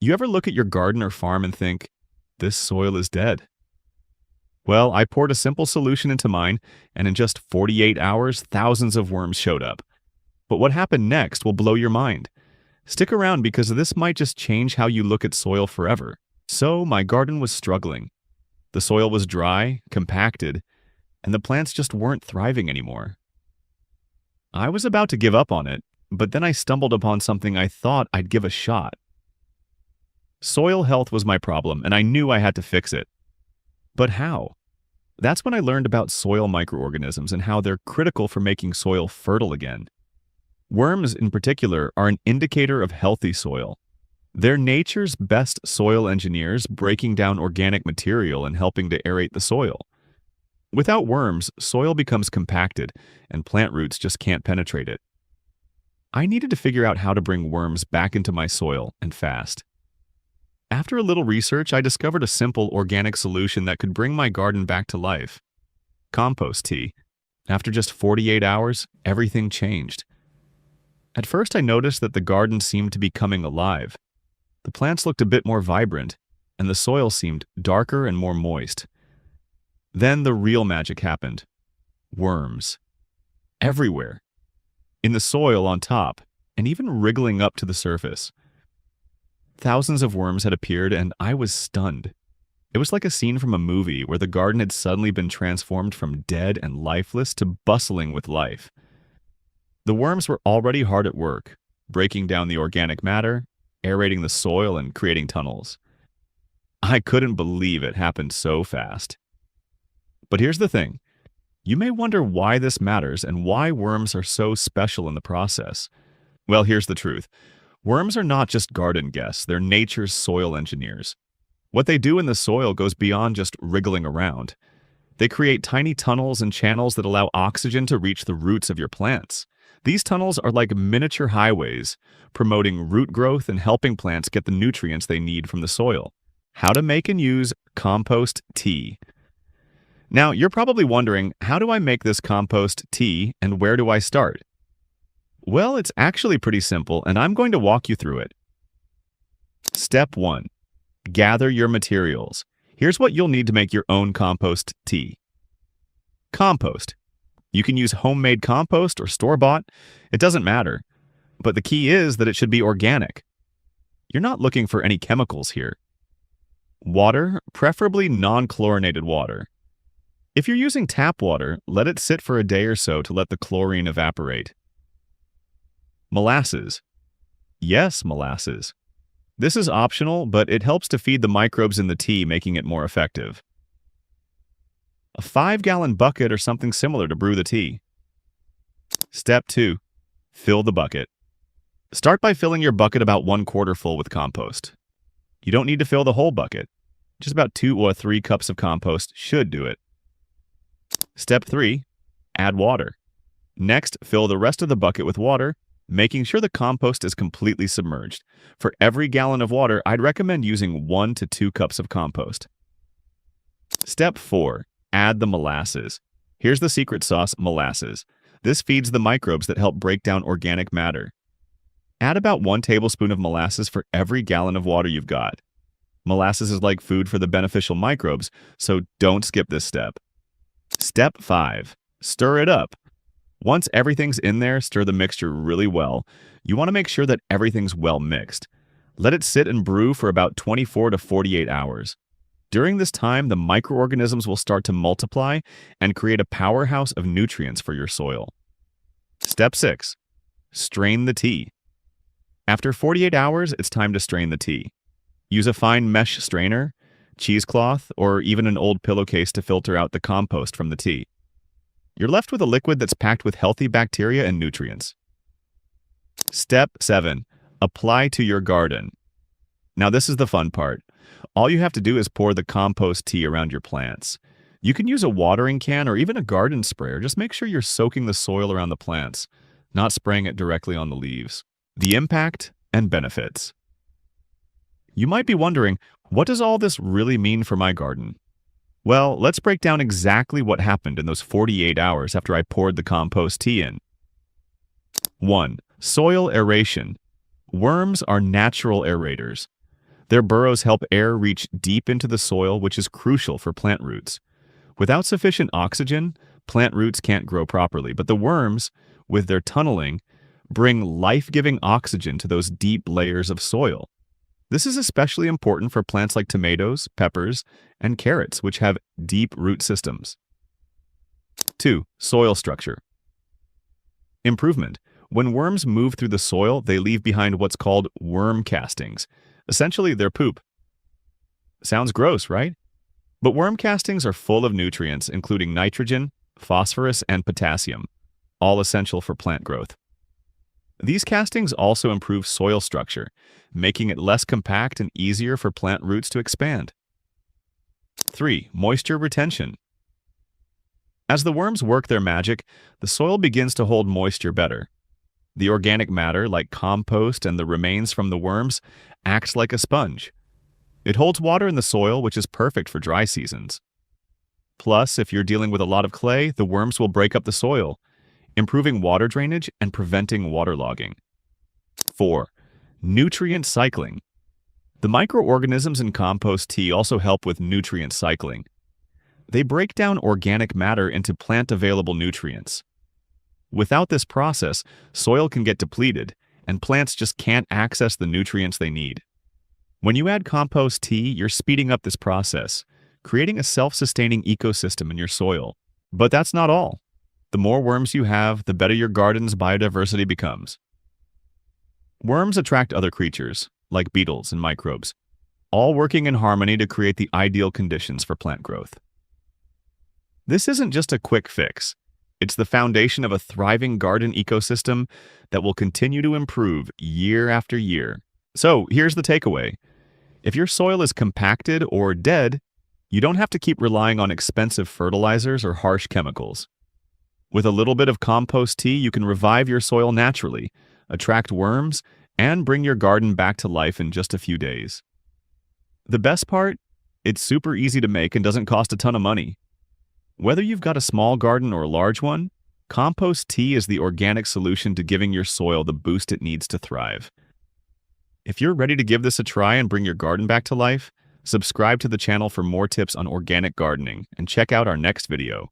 You ever look at your garden or farm and think, this soil is dead? Well, I poured a simple solution into mine, and in just 48 hours, thousands of worms showed up. But what happened next will blow your mind. Stick around because this might just change how you look at soil forever. So, my garden was struggling. The soil was dry, compacted, and the plants just weren't thriving anymore. I was about to give up on it, but then I stumbled upon something I thought I'd give a shot. Soil health was my problem, and I knew I had to fix it. But how? That's when I learned about soil microorganisms and how they're critical for making soil fertile again. Worms, in particular, are an indicator of healthy soil. They're nature's best soil engineers, breaking down organic material and helping to aerate the soil. Without worms, soil becomes compacted, and plant roots just can't penetrate it. I needed to figure out how to bring worms back into my soil, and fast. After a little research, I discovered a simple organic solution that could bring my garden back to life. Compost tea. After just 48 hours, everything changed. At first, I noticed that the garden seemed to be coming alive. The plants looked a bit more vibrant, and the soil seemed darker and more moist. Then the real magic happened. Worms. Everywhere. In the soil on top, and even wriggling up to the surface. Thousands of worms had appeared, and I was stunned. It was like a scene from a movie where the garden had suddenly been transformed from dead and lifeless to bustling with life. The worms were already hard at work, breaking down the organic matter, aerating the soil, and creating tunnels. I couldn't believe it happened so fast. But here's the thing. You may wonder why this matters and why worms are so special in the process. Well, here's the truth. Worms are not just garden guests, they're nature's soil engineers. What they do in the soil goes beyond just wriggling around. They create tiny tunnels and channels that allow oxygen to reach the roots of your plants. These tunnels are like miniature highways, promoting root growth and helping plants get the nutrients they need from the soil. How to make and use compost tea. Now, you're probably wondering, how do I make this compost tea and where do I start? Well, it's actually pretty simple, and I'm going to walk you through it. Step 1. Gather your materials. Here's what you'll need to make your own compost tea. Compost. You can use homemade compost or store-bought. It doesn't matter. But the key is that it should be organic. You're not looking for any chemicals here. Water, preferably non-chlorinated water. If you're using tap water, let it sit for a day or so to let the chlorine evaporate. Molasses. Yes, molasses. This is optional, but it helps to feed the microbes in the tea, making it more effective. A 5-gallon bucket or something similar to brew the tea. Step 2. Fill the bucket. Start by filling your bucket about 1/4 full with compost. You don't need to fill the whole bucket. Just about 2 or 3 cups of compost should do it. Step 3. Add water. Next, fill the rest of the bucket with water, making sure the compost is completely submerged. For every gallon of water, I'd recommend using 1 to 2 cups of compost. Step 4. Add the molasses. Here's the secret sauce, molasses. This feeds the microbes that help break down organic matter. Add about 1 tablespoon of molasses for every gallon of water you've got. Molasses is like food for the beneficial microbes, so don't skip this step. Step 5. Stir it up. Once everything's in there, stir the mixture really well. You want to make sure that everything's well mixed. Let it sit and brew for about 24 to 48 hours. During this time, the microorganisms will start to multiply and create a powerhouse of nutrients for your soil. Step 6. Strain the tea. After 48 hours, it's time to strain the tea. Use a fine mesh strainer, cheesecloth, or even an old pillowcase to filter out the compost from the tea. You're left with a liquid that's packed with healthy bacteria and nutrients. Step 7. Apply to your garden. Now this is the fun part. All you have to do is pour the compost tea around your plants. You can use a watering can or even a garden sprayer. Just make sure you're soaking the soil around the plants, not spraying it directly on the leaves. The impact and benefits. You might be wondering, what does all this really mean for my garden? Well, let's break down exactly what happened in those 48 hours after I poured the compost tea in. 1. Soil aeration. Worms are natural aerators. Their burrows help air reach deep into the soil, which is crucial for plant roots. Without sufficient oxygen, plant roots can't grow properly, but the worms, with their tunneling, bring life-giving oxygen to those deep layers of soil. This is especially important for plants like tomatoes, peppers, and carrots, which have deep root systems. 2. Soil structure. Improvement. When worms move through the soil, they leave behind what's called worm castings. Essentially, their poop. Sounds gross, right? But worm castings are full of nutrients, including nitrogen, phosphorus, and potassium, all essential for plant growth. These castings also improve soil structure, making it less compact and easier for plant roots to expand. 3. Moisture retention. As the worms work their magic, the soil begins to hold moisture better. The organic matter, like compost and the remains from the worms, acts like a sponge. It holds water in the soil, which is perfect for dry seasons. Plus, if you're dealing with a lot of clay, the worms will break up the soil, improving water drainage and preventing waterlogging. 4. Nutrient cycling. The microorganisms in compost tea also help with nutrient cycling. They break down organic matter into plant-available nutrients. Without this process, soil can get depleted, and plants just can't access the nutrients they need. When you add compost tea, you're speeding up this process, creating a self-sustaining ecosystem in your soil. But that's not all. The more worms you have, the better your garden's biodiversity becomes. Worms attract other creatures, like beetles and microbes, all working in harmony to create the ideal conditions for plant growth. This isn't just a quick fix. It's the foundation of a thriving garden ecosystem that will continue to improve year after year. So here's the takeaway. If your soil is compacted or dead, you don't have to keep relying on expensive fertilizers or harsh chemicals. With a little bit of compost tea, you can revive your soil naturally, attract worms, and bring your garden back to life in just a few days. The best part? It's super easy to make and doesn't cost a ton of money. Whether you've got a small garden or a large one, compost tea is the organic solution to giving your soil the boost it needs to thrive. If you're ready to give this a try and bring your garden back to life, subscribe to the channel for more tips on organic gardening and check out our next video.